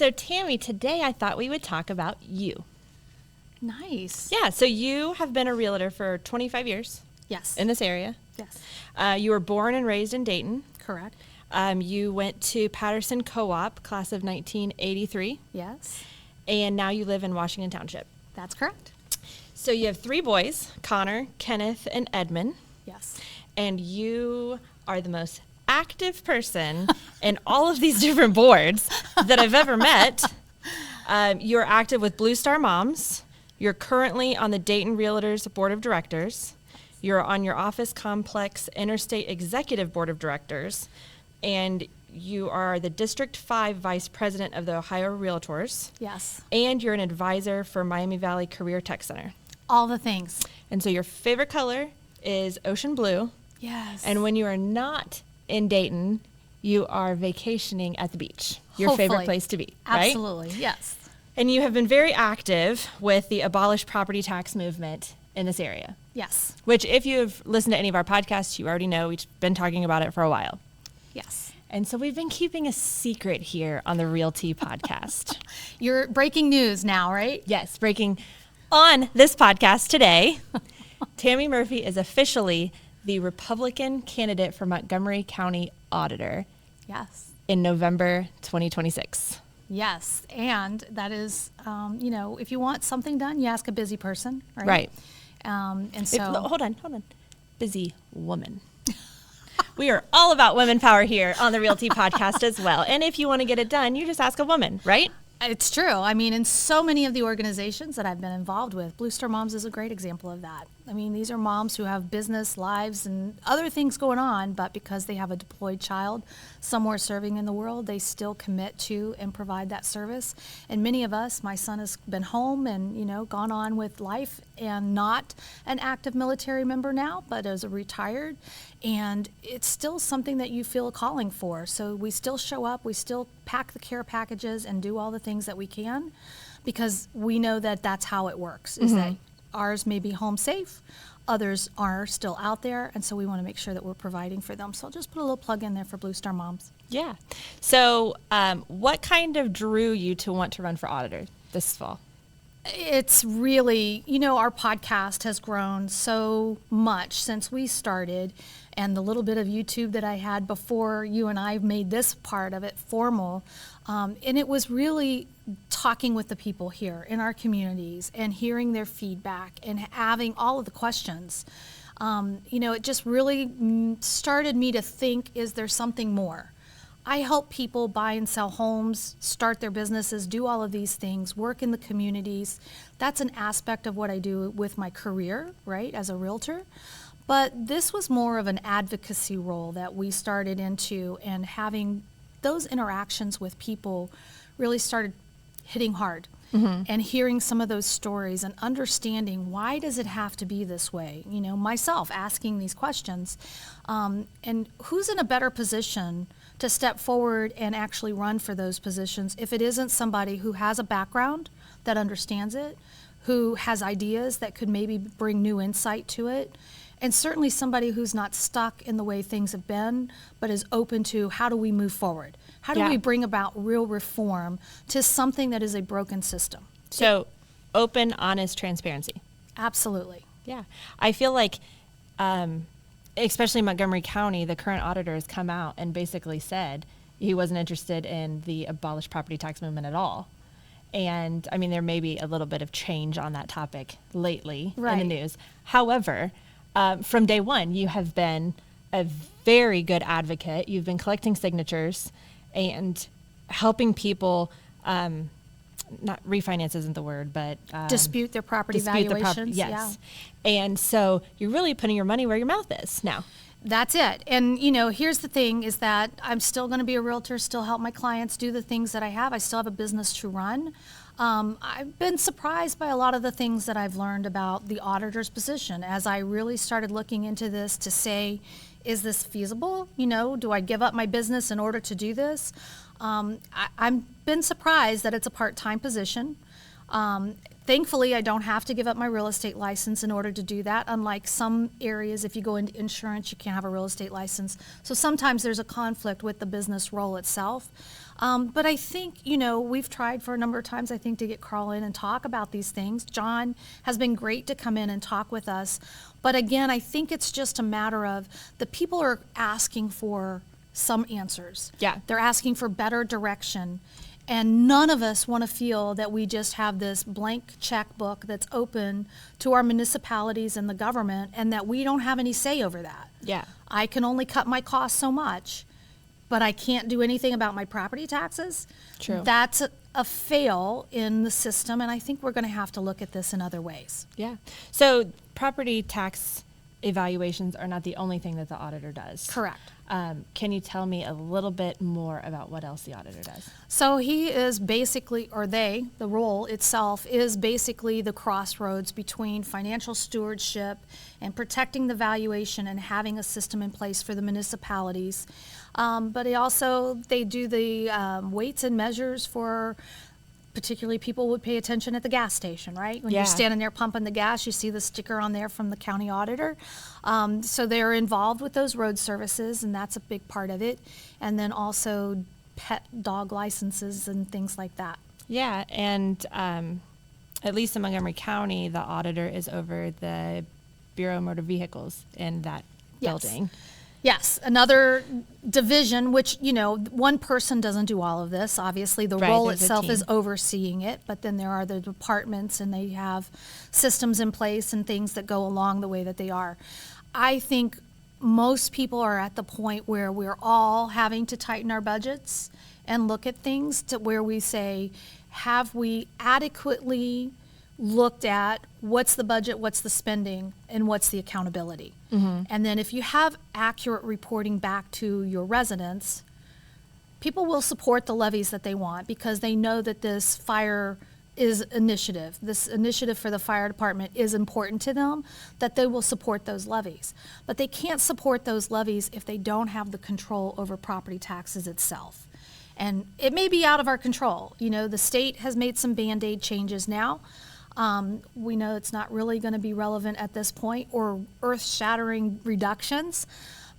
So Tammy, today I thought we would talk about you. Nice. Yeah, so you have been a realtor for 25 years. Yes. In this area. Yes. You were born and raised in Dayton. Correct. You went to Patterson Co-op, class of 1983. Yes. And now you live in Washington Township. That's correct. So you have 3 boys, Connor, Kenneth, and Edmund. Yes. And you are the most active person in all of these different boards that I've ever met. You're active with Blue Star Moms. You're currently on the Dayton Realtors Board of Directors. You're on your office complex Interstate Executive Board of Directors. And you are the District 5 Vice President of the Ohio Realtors. Yes. And you're an advisor for Miami Valley Career Tech Center. All the things. And so your favorite color is ocean blue. Yes. And when you are not in Dayton, you are vacationing at the beach. Your Hopefully. favorite place to be, right? Absolutely. Yes. And you have been very active with the abolish property tax movement in this area. Yes. Which, if you've listened to any of our podcasts, you already know we've been talking about it for a while. Yes. And so we've been keeping a secret here on the Realty podcast. You're breaking news now, right? Yes, breaking on this podcast today. Tammy Murphy is officially the Republican candidate for Montgomery County Auditor Yes. in November 2026. Yes. And that is, if you want something done, you ask a busy person, right? Right. And so. Hold on. Busy woman. We are all about women power here on the Realty podcast as well. And if you want to get it done, you just ask a woman, right? It's true. I mean, in so many of the organizations that I've been involved with, Blue Star Moms is a great example of that. I mean, these are moms who have business, lives, and other things going on, but because they have a deployed child somewhere serving in the world, they still commit to and provide that service. And many of us, my son has been home and, gone on with life and not an active military member now, but as a retired. And it's still something that you feel a calling for. So we still show up, we still pack the care packages and do all the things that we can, because we know that that's how it works, is that ours may be home safe, others are still out there, and so we want to make sure that we're providing for them. So I'll just put a little plug in there for Blue Star Moms. Yeah. So what kind of drew you to want to run for auditor this fall? It's really, our podcast has grown so much since we started, and the little bit of YouTube that I had before you and I made this part of it formal. And it was really talking with the people here in our communities and hearing their feedback and having all of the questions. It just really started me to think, is there something more? I help people buy and sell homes, start their businesses, do all of these things, work in the communities. That's an aspect of what I do with my career, right, as a realtor. But this was more of an advocacy role that we started into, and having those interactions with people really started hitting hard. And hearing some of those stories and understanding, why does it have to be this way? Myself asking these questions, and who's in a better position to step forward and actually run for those positions if it isn't somebody who has a background that understands it, who has ideas that could maybe bring new insight to it, and certainly somebody who's not stuck in the way things have been, but is open to, how do we move forward? How do we bring about real reform to something that is a broken system? So open, honest transparency. Absolutely. Yeah. I feel like, especially in Montgomery County, the current auditor has come out and basically said he wasn't interested in the abolish property tax movement at all. And I mean, there may be a little bit of change on that topic lately in the news. However, from day one, you have been a very good advocate. You've been collecting signatures and helping people, not refinance isn't the word, but dispute their property valuations. Yes. Yeah. And so you're really putting your money where your mouth is now. That's it. And, here's the thing, is that I'm still going to be a realtor, still help my clients do the things that I have. I still have a business to run. I've been surprised by a lot of the things that I've learned about the auditor's position as I really started looking into this to say, is this feasible? Do I give up my business in order to do this? I've been surprised that it's a part-time position. Thankfully, I don't have to give up my real estate license in order to do that. Unlike some areas, if you go into insurance, you can't have a real estate license. So sometimes there's a conflict with the business role itself. But I think, we've tried for a number of times, I think, to get Carl in and talk about these things. John has been great to come in and talk with us. But again, I think it's just a matter of the people are asking for some answers. Yeah. They're asking for better direction. And none of us want to feel that we just have this blank checkbook that's open to our municipalities and the government and that we don't have any say over that. Yeah. I can only cut my costs so much, but I can't do anything about my property taxes. True. That's a fail in the system, and I think we're going to have to look at this in other ways. Yeah. So property tax evaluations are not the only thing that the auditor does. Correct. Can you tell me a little bit more about what else the auditor does? So he is basically, the role itself is basically the crossroads between financial stewardship and protecting the valuation and having a system in place for the municipalities. But they do the weights and measures for particularly people would pay attention at the gas station, right? When Yeah. you're standing there pumping the gas, you see the sticker on there from the county auditor. So they're involved with those road services, and that's a big part of it. And then also pet dog licenses and things like that. Yeah, and at least in Montgomery County, the auditor is over the Bureau of Motor Vehicles in that Yes. building. Yes, another division, which, one person doesn't do all of this. Obviously, the Right, role there's a itself is team. overseeing it, but then there are the departments and they have systems in place and things that go along the way that they are. I think most people are at the point where we're all having to tighten our budgets and look at things to where we say, have we adequately looked at what's the budget, what's the spending, and what's the accountability? And then if you have accurate reporting back to your residents, people will support the levies that they want because they know that this initiative for the fire department is important to them, that they will support those levies. But they can't support those levies if they don't have the control over property taxes itself. And it may be out of our control. The state has made some Band-Aid changes now. We know it's not really going to be relevant at this point or earth-shattering reductions.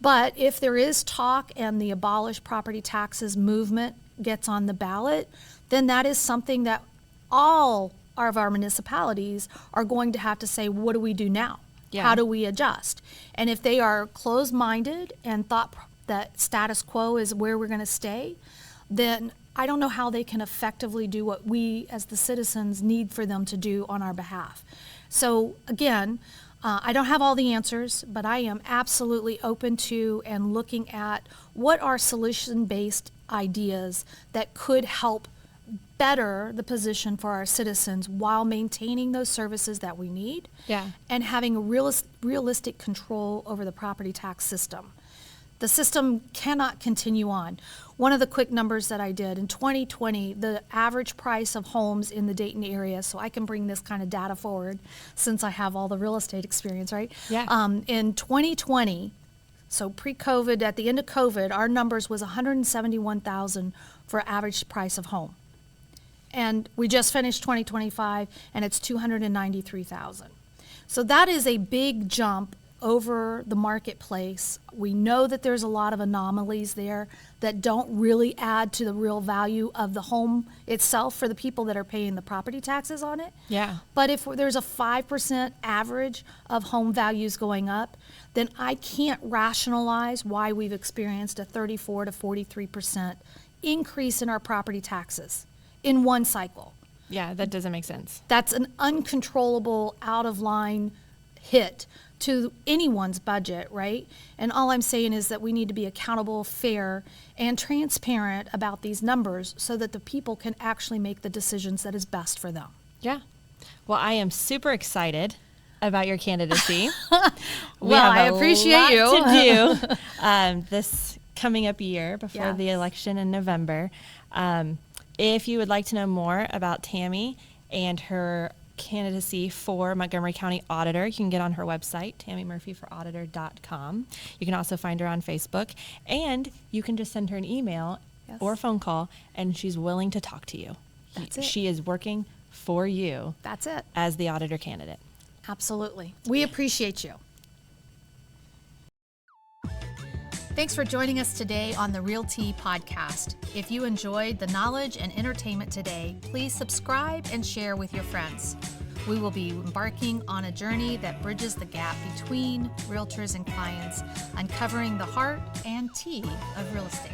But if there is talk and the abolish property taxes movement gets on the ballot, then that is something that all of our municipalities are going to have to say, what do we do now? Yeah. How do we adjust? And if they are closed-minded and thought that status quo is where we're going to stay, then I don't know how they can effectively do what we as the citizens need for them to do on our behalf. So again, I don't have all the answers, but I am absolutely open to and looking at what are solution-based ideas that could help better the position for our citizens while maintaining those services that we need. Yeah. And having a realistic control over the property tax system. The system cannot continue on. One of the quick numbers that I did, in 2020, the average price of homes in the Dayton area, so I can bring this kind of data forward since I have all the real estate experience, right? Yeah. In 2020, so pre-COVID, at the end of COVID, our numbers was $171,000 for average price of home. And we just finished 2025, and it's $293,000. So that is a big jump over the marketplace. We know that there's a lot of anomalies there that don't really add to the real value of the home itself for the people that are paying the property taxes on it. Yeah. But if there's a 5% average of home values going up, then I can't rationalize why we've experienced a 34 to 43% increase in our property taxes in one cycle. Yeah, that doesn't make sense. That's an uncontrollable, out of line hit to anyone's budget, right? And all I'm saying is that we need to be accountable, fair, and transparent about these numbers so that the people can actually make the decisions that is best for them. Yeah. Well, I am super excited about your candidacy. Well, I appreciate you. to do this coming up year before Yes. the election in November. If you would like to know more about Tammy and her candidacy for Montgomery County Auditor, you can get on her website, tammymurphyforauditor.com. You can also find her on Facebook, and you can just send her an email Yes. or a phone call, and she's willing to talk to you. That's it. She is working for you That's it. as the auditor candidate. Absolutely. We appreciate you. Thanks for joining us today on the Realty Podcast. If you enjoyed the knowledge and entertainment today, please subscribe and share with your friends. We will be embarking on a journey that bridges the gap between realtors and clients, uncovering the heart and tea of real estate.